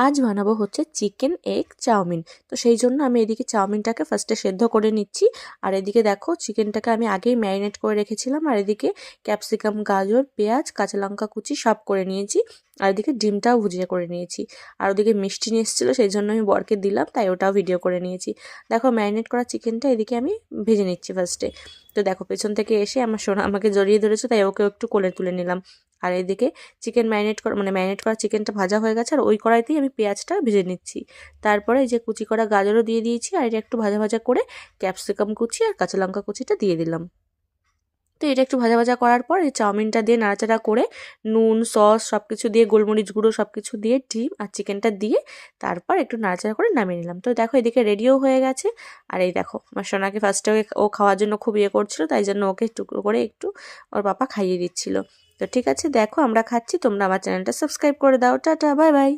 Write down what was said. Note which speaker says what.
Speaker 1: আজ বানাবো হচ্ছে চিকেন এগ চাউমিন। তো সেই জন্য আমি এদিকে চাউমিনটাকে ফার্স্টে সেদ্ধ করে নিচ্ছি। আর এদিকে দেখো চিকেনটাকে আমি আগেই ম্যারিনেট করে রেখেছিলাম। আর এদিকে ক্যাপসিকাম, গাজর, পেঁয়াজ, কাঁচা লঙ্কা কুচি সব করে নিয়েছি। আর এদিকে ডিমটাও ভুজিয়ে করে নিয়েছি। আর ওদিকে মিষ্টি নিয়ে এসেছিলো, সেই জন্য আমি বরকে দিলাম, তাই ওটাও ভিডিও করে নিয়েছি। দেখো ম্যারিনেট করা চিকেনটা এদিকে আমি ভেজে নিচ্ছি ফার্স্টে। তো দেখো পেছন থেকে এসে আমার সোনা আমাকে জড়িয়ে ধরেছে, তাই ওকেও একটু কোলে তুলে নিলাম। আর এদিকে চিকেন ম্যারিনেট করা চিকেনটা ভাজা হয়ে গেছে। আর ওই কড়াইতেই আমি পেঁয়াজটা ভেজে নিচ্ছি। তারপরে এই যে কুচি করা গাজরও দিয়ে দিয়েছি। আর এটা একটু ভাজা ভাজা করে ক্যাপসিকাম কুচি আর কাঁচা লঙ্কা কুচিটা দিয়ে দিলাম। তো এটা একটু ভাজা ভাজা করার পর এই চাউমিনটা দিয়ে নাড়াচাড়া করে নুন, সস সব কিছু দিয়ে, গোলমরিচ গুঁড়ো সব কিছু দিয়ে, ডিম আর চিকেনটা দিয়ে তারপর একটু নাড়াচাড়া করে নামিয়ে নিলাম। তো দেখো এদিকে রেডিও হয়ে গেছে। আর এই দেখো আমার সোনাকে ফার্স্টে ও খাওয়ার জন্য খুব করছিল, তাই জন্য ওকে টুকরো করে একটু ওর পাপা খাইয়ে দিচ্ছিল। তো ঠিক আছে, দেখো আমরা খাচ্ছি, তোমরা আমার চ্যানেলটা সাবস্ক্রাইব করে দাও। Tata, bye bye.